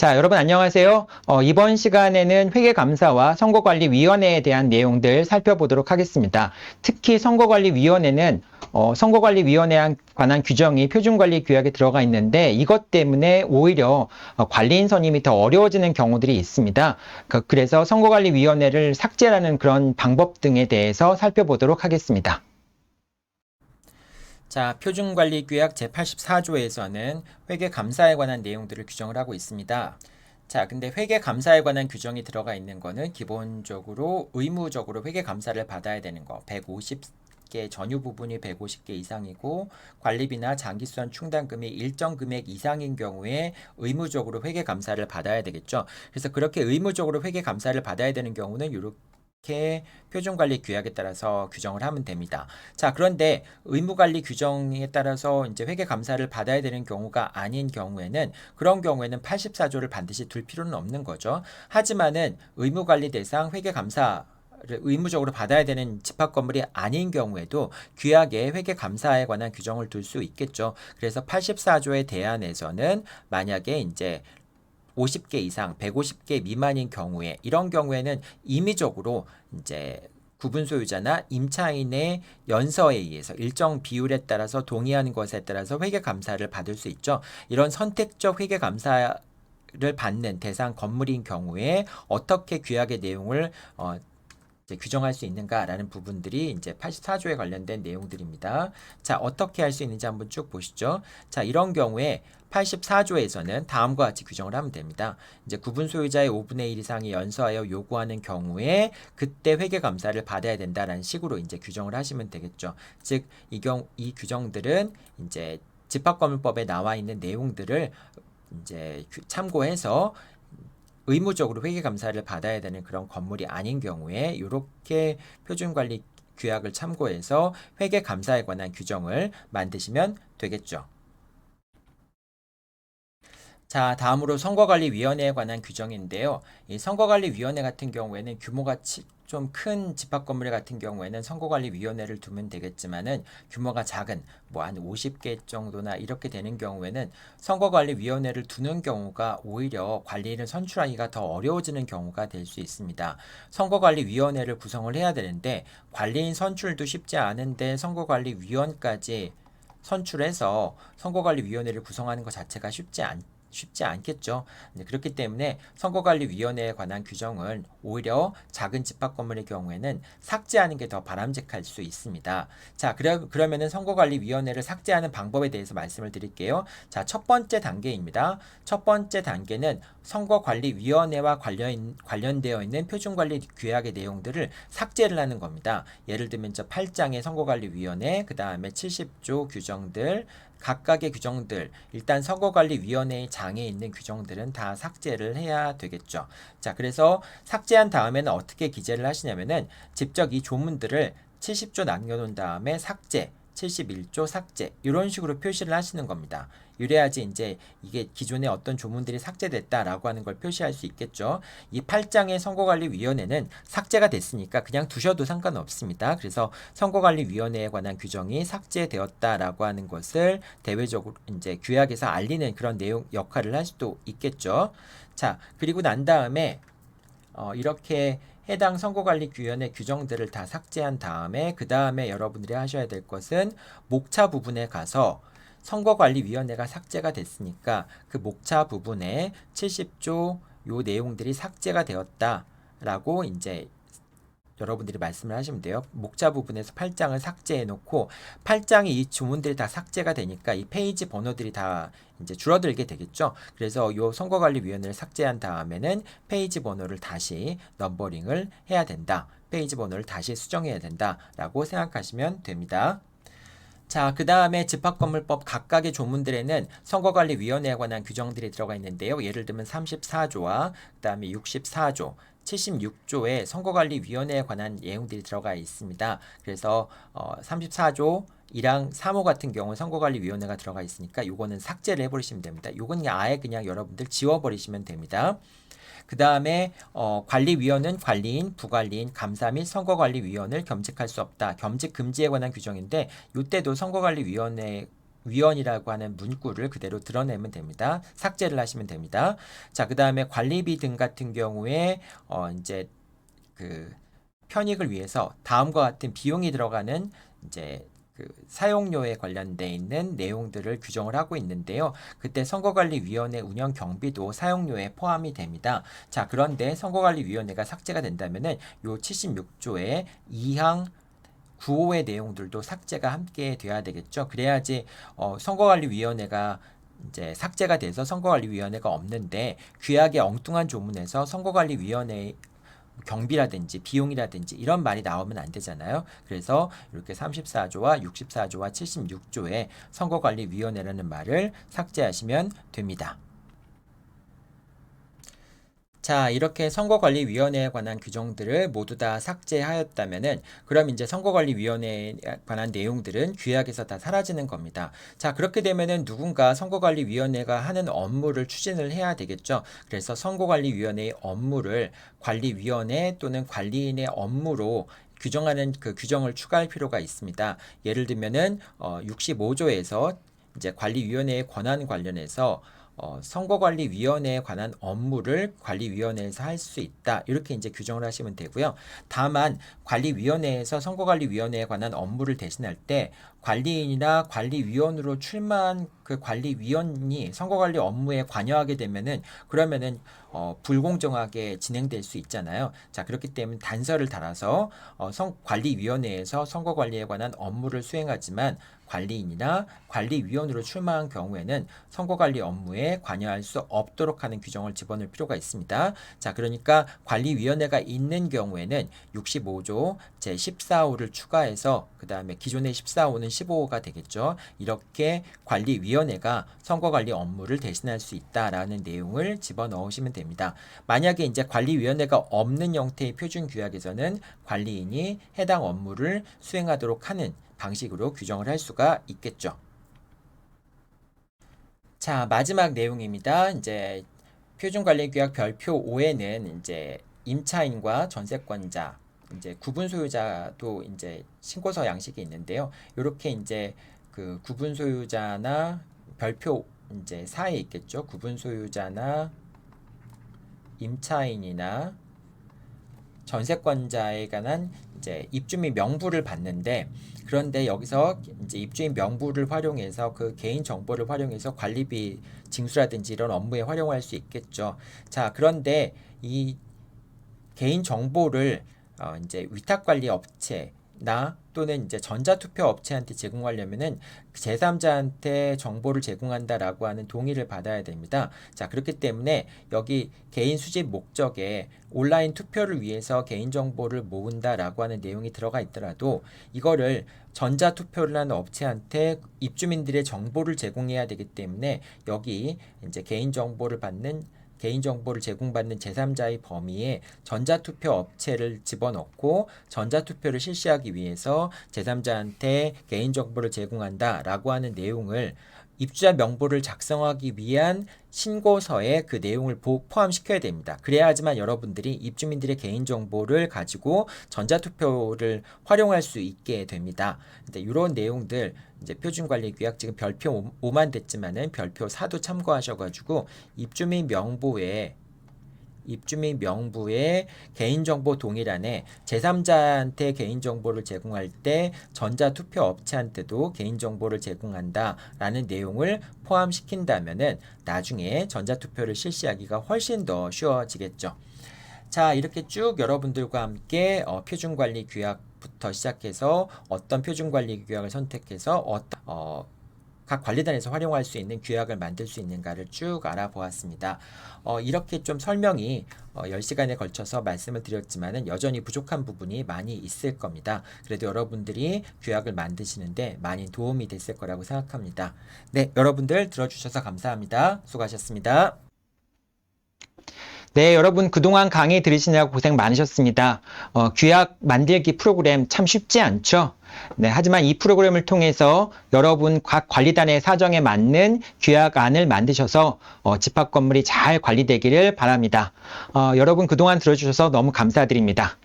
자, 여러분 안녕하세요. 이번 시간에는 회계감사와 선거관리위원회에 대한 내용들 살펴보도록 하겠습니다. 특히 선거관리위원회는 선거관리위원회에 관한 규정이 표준관리규약에 들어가 있는데 이것 때문에 오히려 관리인 선임이 더 어려워지는 경우들이 있습니다. 그래서 선거관리위원회를 삭제하는 그런 방법 등에 대해서 살펴보도록 하겠습니다. 자, 표준관리규약 제84조에서는 회계감사에 관한 내용들을 규정을 하고 있습니다. 자, 근데 회계감사에 관한 규정이 들어가 있는 거는 기본적으로 의무적으로 회계감사를 받아야 되는 거, 150개 전유 부분이 150개 이상이고 관리비나 장기수완 충당금이 일정 금액 이상인 경우에 의무적으로 회계감사를 받아야 되겠죠. 그래서 그렇게 의무적으로 회계감사를 받아야 되는 경우는 이렇게 표준관리 규약에 따라서 규정을 하면 됩니다. 자, 그런데 의무관리 규정에 따라서 이제 회계감사를 받아야 되는 경우가 아닌 경우에는 그런 경우에는 84조를 반드시 둘 필요는 없는 거죠. 하지만은 의무관리 대상 회계감사 를 의무적으로 받아야 되는 집합 건물이 아닌 경우에도 규약에 회계감사에 관한 규정을 둘 수 있겠죠. 그래서 84조의 대안에서는 만약에 이제 50개 이상, 150개 미만인 경우에 이런 경우에는 임의적으로 이제 구분 소유자나 임차인의 연서에 의해서 일정 비율에 따라서 동의하는 것에 따라서 회계 감사를 받을 수 있죠. 이런 선택적 회계 감사를 받는 대상 건물인 경우에 어떻게 규약의 내용을 규정할 수 있는가라는 부분들이 이제 84조에 관련된 내용들입니다. 자, 어떻게 할 수 있는지 한번 쭉 보시죠. 자, 이런 경우에 84조에서는 다음과 같이 규정을 하면 됩니다. 이제 구분 소유자의 5분의 1 이상이 연서하여 요구하는 경우에 그때 회계 감사를 받아야 된다라는 식으로 이제 규정을 하시면 되겠죠. 즉, 이 규정들은 이제 집합건물법에 나와 있는 내용들을 이제 참고해서 의무적으로 회계감사를 받아야 되는 그런 건물이 아닌 경우에 이렇게 표준관리 규약을 참고해서 회계감사에 관한 규정을 만드시면 되겠죠. 자, 다음으로 선거관리위원회에 관한 규정인데요. 이 선거관리위원회 같은 경우에는 규모가 좀 큰 집합 건물 같은 경우에는 선거관리위원회를 두면 되겠지만은 규모가 작은 뭐 한 50개 정도나 이렇게 되는 경우에는 선거관리위원회를 두는 경우가 오히려 관리인을 선출하기가 더 어려워지는 경우가 될 수 있습니다. 선거관리위원회를 구성을 해야 되는데 관리인 선출도 쉽지 않은데 선거관리위원까지 선출해서 선거관리위원회를 구성하는 것 자체가 쉽지 않겠죠. 그렇기 때문에 선거관리위원회에 관한 규정을 오히려 작은 집합 건물의 경우에는 삭제하는 게 더 바람직할 수 있습니다. 자, 그러면은 선거관리위원회를 삭제하는 방법에 대해서 말씀을 드릴게요. 자, 첫 번째 단계입니다. 첫 번째 단계는 선거관리위원회와 관련되어 있는 표준관리 규약의 내용들을 삭제를 하는 겁니다. 예를 들면 저 8장의 선거관리위원회, 그 다음에 70조 규정들, 각각의 규정들, 일단 선거관리위원회의 장에 있는 규정들은 다 삭제를 해야 되겠죠. 자, 그래서 삭제한 다음에는 어떻게 기재를 하시냐면은 직접 이 조문들을 70조 남겨놓은 다음에 삭제, 71조 삭제 이런 식으로 표시를 하시는 겁니다. 이래야지 이제 이게 기존에 어떤 조문들이 삭제됐다라고 하는 걸 표시할 수 있겠죠. 이 8장의 선거관리위원회는 삭제가 됐으니까 그냥 두셔도 상관없습니다. 그래서 선거관리위원회에 관한 규정이 삭제되었다라고 하는 것을 대외적으로 이제 규약에서 알리는 그런 내용 역할을 할 수도 있겠죠. 자, 그리고 난 다음에 이렇게 해당 선거관리위원회 규정들을 다 삭제한 다음에 그 다음에 여러분들이 하셔야 될 것은 목차 부분에 가서 선거관리위원회가 삭제가 됐으니까 그 목차 부분에 70조 요 내용들이 삭제가 되었다라고 이제 여러분들이 말씀을 하시면 돼요. 목차 부분에서 8장을 삭제해 놓고 8장이 이 주문들이 다 삭제가 되니까 이 페이지 번호들이 다 이제 줄어들게 되겠죠. 그래서 요 선거관리위원회를 삭제한 다음에는 페이지 번호를 다시 넘버링을 해야 된다. 페이지 번호를 다시 수정해야 된다라고 생각하시면 됩니다. 자, 그 다음에 집합건물법 각각의 조문들에는 선거관리위원회에 관한 규정들이 들어가 있는데요. 예를 들면 34조와 그 다음에 64조, 76조에 선거관리위원회에 관한 내용들이 들어가 있습니다. 그래서 34조 1항 3호 같은 경우 선거관리위원회가 들어가 있으니까 요거는 삭제를 해버리시면 됩니다. 요건 아예 그냥 여러분들 지워버리시면 됩니다. 그 다음에 관리위원은 관리인, 부관리인, 감사 및 선거관리위원을 겸직할 수 없다. 겸직 금지에 관한 규정인데 이때도 선거관리위원회 위원이라고 하는 문구를 그대로 드러내면 됩니다. 삭제를 하시면 됩니다. 자, 그 다음에 관리비 등 같은 경우에 이제 그 편익을 위해서 다음과 같은 비용이 들어가는 이제 그 사용료에 관련돼 있는 내용들을 규정을 하고 있는데요. 그때 선거관리위원회 운영 경비도 사용료에 포함이 됩니다. 자, 그런데 선거관리위원회가 삭제가 된다면은 요 76조의 2항 9호의 내용들도 삭제가 함께 돼야 되겠죠. 그래야지 선거관리위원회가 이제 삭제가 돼서 선거관리위원회가 없는데 규약의 엉뚱한 조문에서 선거관리위원회 경비라든지 비용이라든지 이런 말이 나오면 안 되잖아요. 그래서 이렇게 34조와 64조와 76조에 선거관리위원회라는 말을 삭제하시면 됩니다. 자, 이렇게 선거관리위원회에 관한 규정들을 모두 다 삭제하였다면은 그럼 이제 선거관리위원회에 관한 내용들은 규약에서 다 사라지는 겁니다. 자, 그렇게 되면은 누군가 선거관리위원회가 하는 업무를 추진을 해야 되겠죠. 그래서 선거관리위원회의 업무를 관리위원회 또는 관리인의 업무로 규정하는 그 규정을 추가할 필요가 있습니다. 예를 들면은 65조에서 이제 관리위원회의 권한 관련해서 선거관리위원회에 관한 업무를 관리위원회에서 할 수 있다. 이렇게 이제 규정을 하시면 되고요. 다만 관리위원회에서 선거관리위원회에 관한 업무를 대신할 때 관리인이나 관리위원으로 출마한 그 관리위원이 선거관리 업무에 관여하게 되면은 그러면은 불공정하게 진행될 수 있잖아요. 자, 그렇기 때문에 단서를 달아서 관리위원회에서 선거관리에 관한 업무를 수행하지만 관리인이나 관리위원으로 출마한 경우에는 선거관리 업무에 관여할 수 없도록 하는 규정을 집어넣을 필요가 있습니다. 자, 그러니까 관리위원회가 있는 경우에는 65조 제14호를 추가해서 그 다음에 기존의 14호는 15호가 되겠죠. 이렇게 관리위원회가 선거관리 업무를 대신할 수 있다라는 내용을 집어넣으시면 됩니다. 만약에 이제 관리위원회가 없는 형태의 표준규약에서는 관리인이 해당 업무를 수행하도록 하는 방식으로 규정을 할 수가 있겠죠. 자, 마지막 내용입니다. 이제 표준관리규약 별표 5에는 이제 임차인과 전세권자, 이제 구분 소유자도 이제 신고서 양식이 있는데요. 이렇게 이제 그 구분 소유자나 별표 이제 4에 있겠죠. 구분 소유자나 임차인이나 전세권자에 관한 이제 입주민 명부를 받는데 그런데 여기서 이제 입주민 명부를 활용해서 그 개인 정보를 활용해서 관리비 징수라든지 이런 업무에 활용할 수 있겠죠. 자, 그런데 이 개인 정보를 이제 위탁 관리 업체나 또는 이제 전자투표 업체한테 제공하려면은 제3자한테 정보를 제공한다라고 하는 동의를 받아야 됩니다. 자, 그렇기 때문에 여기 개인 수집 목적에 온라인 투표를 위해서 개인정보를 모은다라고 하는 내용이 들어가 있더라도 이거를 전자투표를 하는 업체한테 입주민들의 정보를 제공해야 되기 때문에 여기 이제 개인정보를 제공받는 제3자의 범위에 전자투표 업체를 집어넣고 전자투표를 실시하기 위해서 제3자한테 개인정보를 제공한다라고 하는 내용을 입주자 명부를 작성하기 위한 신고서에 그 내용을 포함시켜야 됩니다. 그래야지만 여러분들이 입주민들의 개인정보를 가지고 전자투표를 활용할 수 있게 됩니다. 이런 내용들 이제 표준관리규약 지금 별표 5만 됐지만은 별표 4도 참고하셔가지고 입주민 명부에 개인정보 동일안에 제3자한테 개인정보를 제공할 때 전자투표 업체한테도 개인정보를 제공한다라는 내용을 포함시킨다면은 나중에 전자투표를 실시하기가 훨씬 더 쉬워지겠죠. 자, 이렇게 쭉 여러분들과 함께 표준관리규약부터 시작해서 어떤 표준관리규약을 선택해서 각 관리단에서 활용할 수 있는 규약을 만들 수 있는가를 쭉 알아보았습니다. 이렇게 좀 설명이 10시간에 걸쳐서 말씀을 드렸지만은 여전히 부족한 부분이 많이 있을 겁니다. 그래도 여러분들이 규약을 만드시는데 많이 도움이 됐을 거라고 생각합니다. 네, 여러분들 들어주셔서 감사합니다. 수고하셨습니다. 네, 여러분 그동안 강의 들으시느라고 고생 많으셨습니다. 규약 만들기 프로그램 참 쉽지 않죠? 네, 하지만 이 프로그램을 통해서 여러분 각 관리단의 사정에 맞는 규약안을 만드셔서 집합 건물이 잘 관리되기를 바랍니다. 여러분 그동안 들어주셔서 너무 감사드립니다.